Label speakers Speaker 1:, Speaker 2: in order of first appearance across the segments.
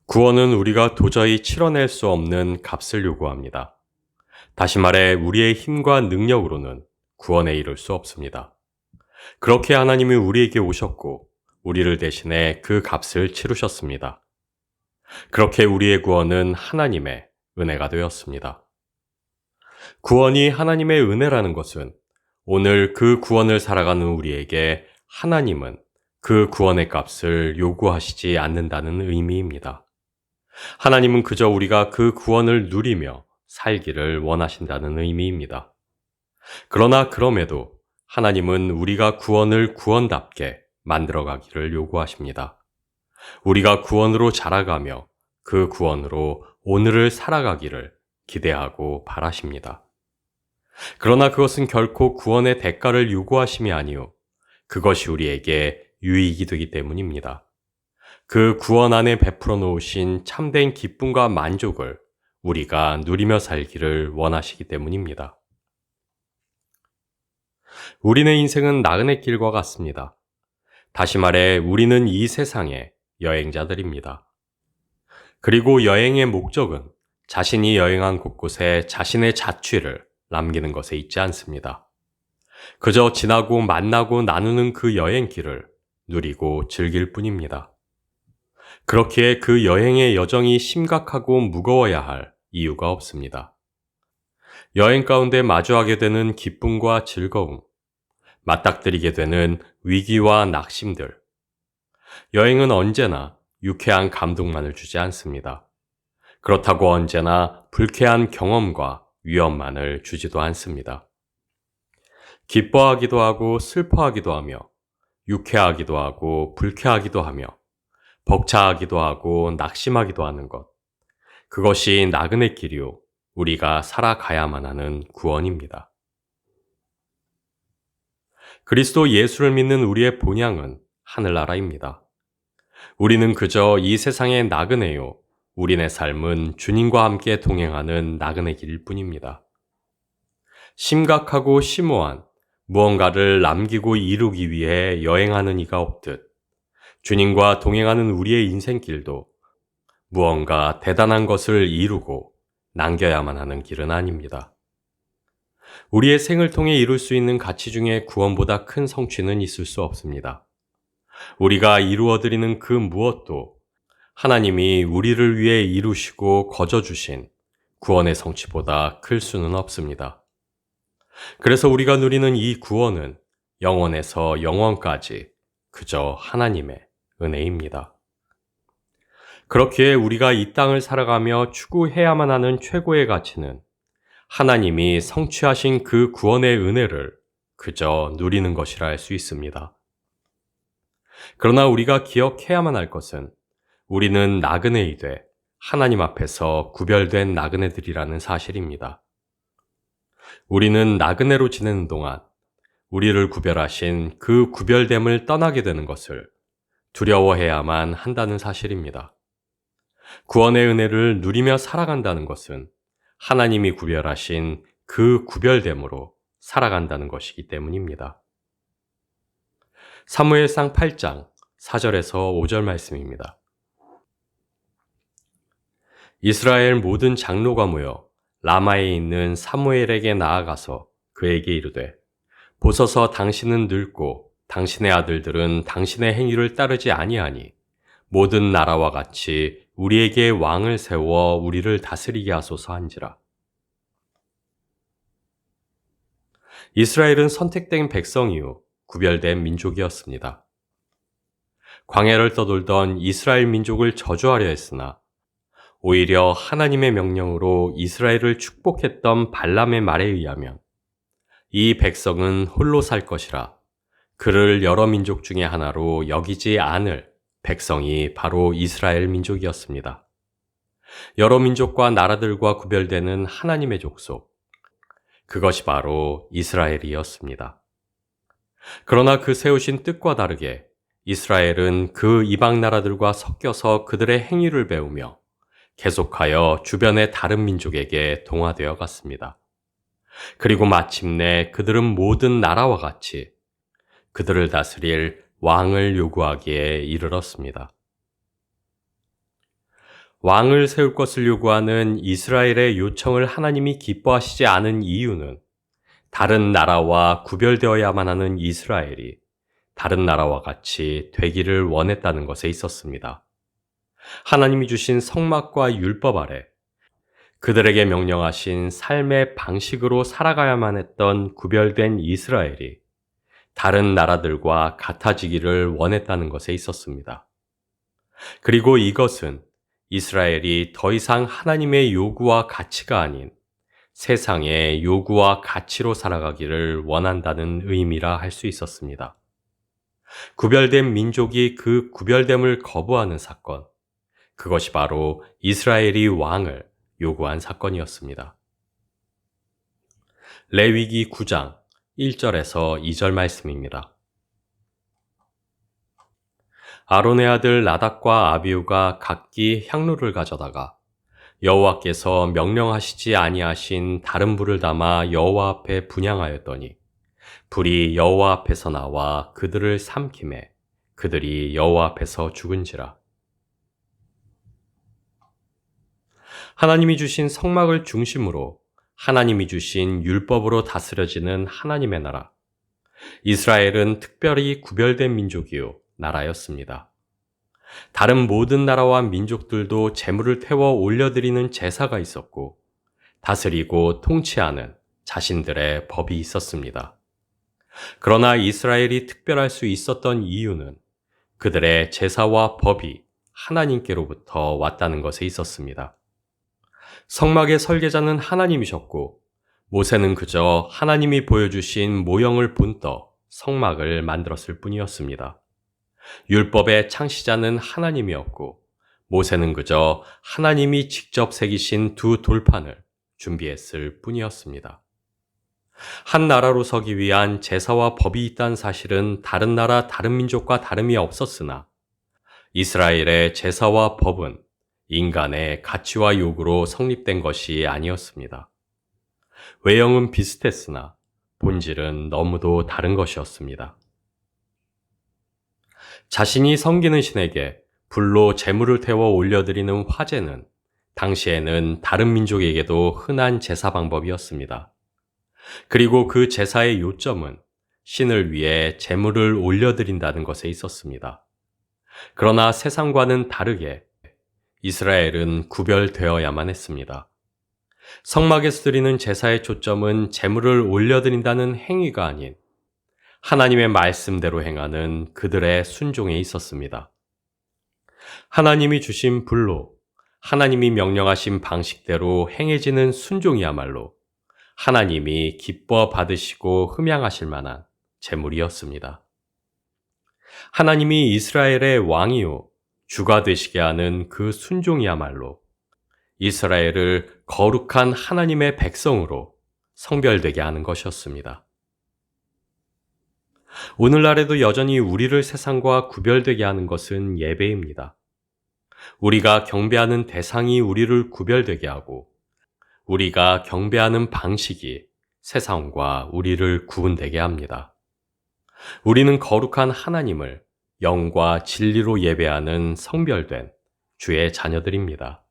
Speaker 1: 구원은 우리가 도저히 치러낼 수 없는 값을 요구합니다. 다시 말해 우리의 힘과 능력으로는 구원에 이를 수 없습니다. 그렇게 하나님이 우리에게 오셨고 우리를 대신해 그 값을 치르셨습니다. 그렇게 우리의 구원은 하나님의 은혜가 되었습니다. 구원이 하나님의 은혜라는 것은 오늘 그 구원을 살아가는 우리에게 하나님은 그 구원의 값을 요구하시지 않는다는 의미입니다. 하나님은 그저 우리가 그 구원을 누리며 살기를 원하신다는 의미입니다. 그러나 그럼에도 하나님은 우리가 구원을 구원답게 만들어가기를 요구하십니다. 우리가 구원으로 자라가며 그 구원으로 오늘을 살아가기를 기대하고 바라십니다. 그러나 그것은 결코 구원의 대가를 요구하심이 아니요 그것이 우리에게 유익이 되기 때문입니다. 그 구원 안에 베풀어 놓으신 참된 기쁨과 만족을 우리가 누리며 살기를 원하시기 때문입니다. 우리의 인생은 나그네 길과 같습니다. 다시 말해 우리는 이 세상의 여행자들입니다. 그리고 여행의 목적은 자신이 여행한 곳곳에 자신의 자취를 남기는 것에 있지 않습니다. 그저 지나고 만나고 나누는 그 여행길을 누리고 즐길 뿐입니다. 그렇기에 그 여행의 여정이 심각하고 무거워야 할 이유가 없습니다. 여행 가운데 마주하게 되는 기쁨과 즐거움, 맞닥뜨리게 되는 위기와 낙심들. 여행은 언제나 유쾌한 감동만을 주지 않습니다. 그렇다고 언제나 불쾌한 경험과 위험만을 주지도 않습니다. 기뻐하기도 하고 슬퍼하기도 하며 유쾌하기도 하고 불쾌하기도 하며 벅차하기도 하고 낙심하기도 하는 것. 그것이 나그네 길이요 우리가 살아가야만 하는 구원입니다. 그리스도 예수를 믿는 우리의 본향은 하늘나라입니다. 우리는 그저 이 세상의 나그네요. 우리네 삶은 주님과 함께 동행하는 나그네 길일 뿐입니다. 심각하고 심오한 무언가를 남기고 이루기 위해 여행하는 이가 없듯 주님과 동행하는 우리의 인생길도 무언가 대단한 것을 이루고 남겨야만 하는 길은 아닙니다. 우리의 생을 통해 이룰 수 있는 가치 중에 구원보다 큰 성취는 있을 수 없습니다. 우리가 이루어드리는 그 무엇도 하나님이 우리를 위해 이루시고 거저주신 구원의 성취보다 클 수는 없습니다. 그래서 우리가 누리는 이 구원은 영원에서 영원까지 그저 하나님의 은혜입니다. 그렇기에 우리가 이 땅을 살아가며 추구해야만 하는 최고의 가치는 하나님이 성취하신 그 구원의 은혜를 그저 누리는 것이라 할 수 있습니다. 그러나 우리가 기억해야만 할 것은 우리는 나그네이되 하나님 앞에서 구별된 나그네들이라는 사실입니다. 우리는 나그네로 지내는 동안 우리를 구별하신 그 구별됨을 떠나게 되는 것을 두려워해야만 한다는 사실입니다. 구원의 은혜를 누리며 살아간다는 것은 하나님이 구별하신 그 구별됨으로 살아간다는 것이기 때문입니다. 사무엘상 8장 4절에서 5절 말씀입니다. 이스라엘 모든 장로가 모여 라마에 있는 사무엘에게 나아가서 그에게 이르되 보소서 당신은 늙고 당신의 아들들은 당신의 행위를 따르지 아니하니 모든 나라와 같이 우리에게 왕을 세워 우리를 다스리게 하소서 한지라. 이스라엘은 선택된 백성이요 구별된 민족이었습니다. 광야를 떠돌던 이스라엘 민족을 저주하려 했으나 오히려 하나님의 명령으로 이스라엘을 축복했던 발람의 말에 의하면 이 백성은 홀로 살 것이라 그를 여러 민족 중에 하나로 여기지 않을 백성이 바로 이스라엘 민족이었습니다. 여러 민족과 나라들과 구별되는 하나님의 족속, 그것이 바로 이스라엘이었습니다. 그러나 그 세우신 뜻과 다르게 이스라엘은 그 이방 나라들과 섞여서 그들의 행위를 배우며 계속하여 주변의 다른 민족에게 동화되어 갔습니다. 그리고 마침내 그들은 모든 나라와 같이 그들을 다스릴 왕을 요구하기에 이르렀습니다. 왕을 세울 것을 요구하는 이스라엘의 요청을 하나님이 기뻐하시지 않은 이유는 다른 나라와 구별되어야만 하는 이스라엘이 다른 나라와 같이 되기를 원했다는 것에 있었습니다. 하나님이 주신 성막과 율법 아래 그들에게 명령하신 삶의 방식으로 살아가야만 했던 구별된 이스라엘이 다른 나라들과 같아지기를 원했다는 것에 있었습니다. 그리고 이것은 이스라엘이 더 이상 하나님의 요구와 가치가 아닌 세상의 요구와 가치로 살아가기를 원한다는 의미라 할 수 있었습니다. 구별된 민족이 그 구별됨을 거부하는 사건, 그것이 바로 이스라엘이 왕을 요구한 사건이었습니다. 레위기 9장 1절에서 2절 말씀입니다. 아론의 아들 나답과 아비후가 각기 향로를 가져다가 여호와께서 명령하시지 아니하신 다른 불을 담아 여호와 앞에 분향하였더니 불이 여호와 앞에서 나와 그들을 삼키매 그들이 여호와 앞에서 죽은지라. 하나님이 주신 성막을 중심으로 하나님이 주신 율법으로 다스려지는 하나님의 나라. 이스라엘은 특별히 구별된 민족이요 나라였습니다. 다른 모든 나라와 민족들도 제물을 태워 올려드리는 제사가 있었고 다스리고 통치하는 자신들의 법이 있었습니다. 그러나 이스라엘이 특별할 수 있었던 이유는 그들의 제사와 법이 하나님께로부터 왔다는 것에 있었습니다. 성막의 설계자는 하나님이셨고 모세는 그저 하나님이 보여주신 모형을 본떠 성막을 만들었을 뿐이었습니다. 율법의 창시자는 하나님이었고 모세는 그저 하나님이 직접 새기신 두 돌판을 준비했을 뿐이었습니다. 한 나라로 서기 위한 제사와 법이 있다는 사실은 다른 나라, 다른 민족과 다름이 없었으나 이스라엘의 제사와 법은 인간의 가치와 요구로 성립된 것이 아니었습니다. 외형은 비슷했으나 본질은 너무도 다른 것이었습니다. 자신이 섬기는 신에게 불로 제물을 태워 올려드리는 화제는 당시에는 다른 민족에게도 흔한 제사 방법이었습니다. 그리고 그 제사의 요점은 신을 위해 제물을 올려드린다는 것에 있었습니다. 그러나 세상과는 다르게 이스라엘은 구별되어야만 했습니다. 성막에서 드리는 제사의 초점은 제물을 올려드린다는 행위가 아닌 하나님의 말씀대로 행하는 그들의 순종에 있었습니다. 하나님이 주신 불로 하나님이 명령하신 방식대로 행해지는 순종이야말로 하나님이 기뻐 받으시고 흠양하실 만한 제물이었습니다. 하나님이 이스라엘의 왕이요 주가 되시게 하는 그 순종이야말로 이스라엘을 거룩한 하나님의 백성으로 성별되게 하는 것이었습니다. 오늘날에도 여전히 우리를 세상과 구별되게 하는 것은 예배입니다. 우리가 경배하는 대상이 우리를 구별되게 하고 우리가 경배하는 방식이 세상과 우리를 구분되게 합니다. 우리는 거룩한 하나님을 영과 진리로 예배하는 성별된 주의 자녀들입니다.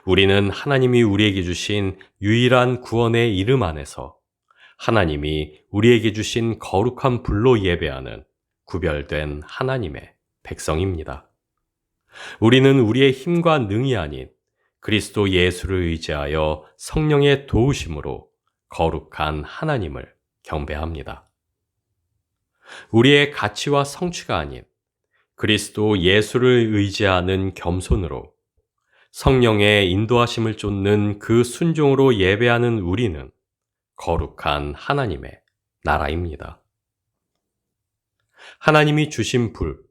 Speaker 1: 우리는 하나님이 우리에게 주신 유일한 구원의 이름 안에서 하나님이 우리에게 주신 거룩한 불로 예배하는 구별된 하나님의 백성입니다. 우리는 우리의 힘과 능이 아닌 그리스도 예수를 의지하여 성령의 도우심으로 거룩한 하나님을 경배합니다. 우리의 가치와 성취가 아닌 그리스도 예수를 의지하는 겸손으로 성령의 인도하심을 쫓는 그 순종으로 예배하는 우리는 거룩한 하나님의 나라입니다. 하나님이 주신 불,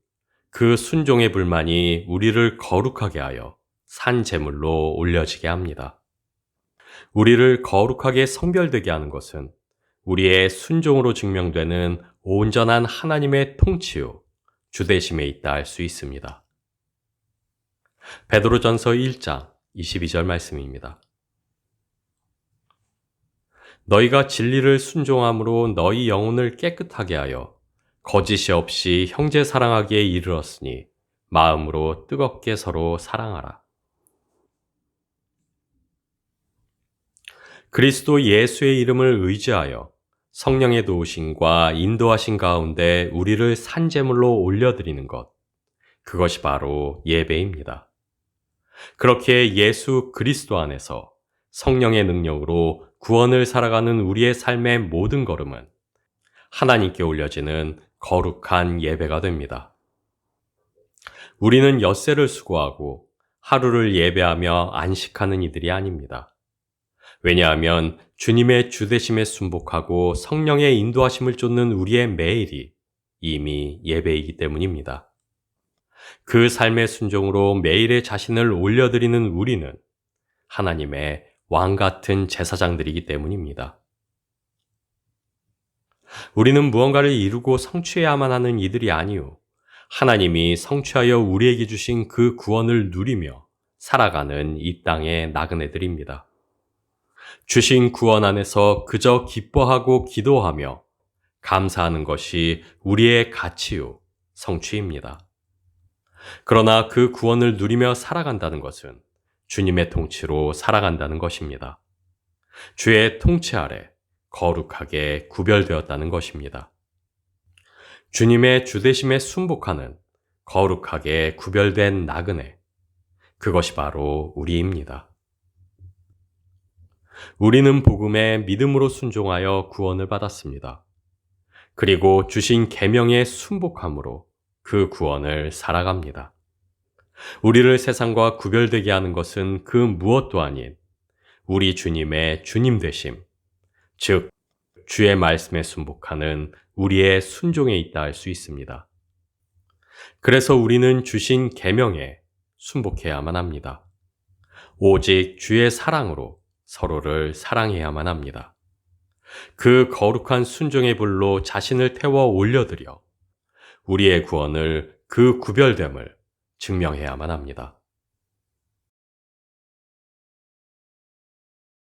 Speaker 1: 그 순종의 불만이 우리를 거룩하게 하여 산 제물로 올려지게 합니다. 우리를 거룩하게 성별되게 하는 것은 우리의 순종으로 증명되는 온전한 하나님의 통치요, 주대심에 있다 할 수 있습니다. 베드로전서 1장 22절 말씀입니다. 너희가 진리를 순종함으로 너희 영혼을 깨끗하게 하여 거짓이 없이 형제 사랑하기에 이르렀으니 마음으로 뜨겁게 서로 사랑하라. 그리스도 예수의 이름을 의지하여 성령의 도우심과 인도하신 가운데 우리를 산제물로 올려드리는 것, 그것이 바로 예배입니다. 그렇게 예수 그리스도 안에서 성령의 능력으로 구원을 살아가는 우리의 삶의 모든 걸음은 하나님께 올려지는 거룩한 예배가 됩니다. 우리는 엿새를 수고하고 하루를 예배하며 안식하는 이들이 아닙니다. 왜냐하면 주님의 주되심에 순복하고 성령의 인도하심을 쫓는 우리의 매일이 이미 예배이기 때문입니다. 그 삶의 순종으로 매일의 자신을 올려드리는 우리는 하나님의 왕 같은 제사장들이기 때문입니다. 우리는 무언가를 이루고 성취해야만 하는 이들이 아니요, 하나님이 성취하여 우리에게 주신 그 구원을 누리며 살아가는 이 땅의 나그네들입니다. 주신 구원 안에서 그저 기뻐하고 기도하며 감사하는 것이 우리의 가치요, 성취입니다. 그러나 그 구원을 누리며 살아간다는 것은 주님의 통치로 살아간다는 것입니다. 주의 통치 아래 거룩하게 구별되었다는 것입니다. 주님의 주되심에 순복하는 거룩하게 구별된 나그네, 그것이 바로 우리입니다. 우리는 복음에 믿음으로 순종하여 구원을 받았습니다. 그리고 주신 계명에 순복함으로 그 구원을 살아갑니다. 우리를 세상과 구별되게 하는 것은 그 무엇도 아닌 우리 주님의 주님 되심, 즉 주의 말씀에 순복하는 우리의 순종에 있다 할 수 있습니다. 그래서 우리는 주신 계명에 순복해야만 합니다. 오직 주의 사랑으로 서로를 사랑해야만 합니다. 그 거룩한 순종의 불로 자신을 태워 올려드려 우리의 구원을, 그 구별됨을 증명해야만 합니다.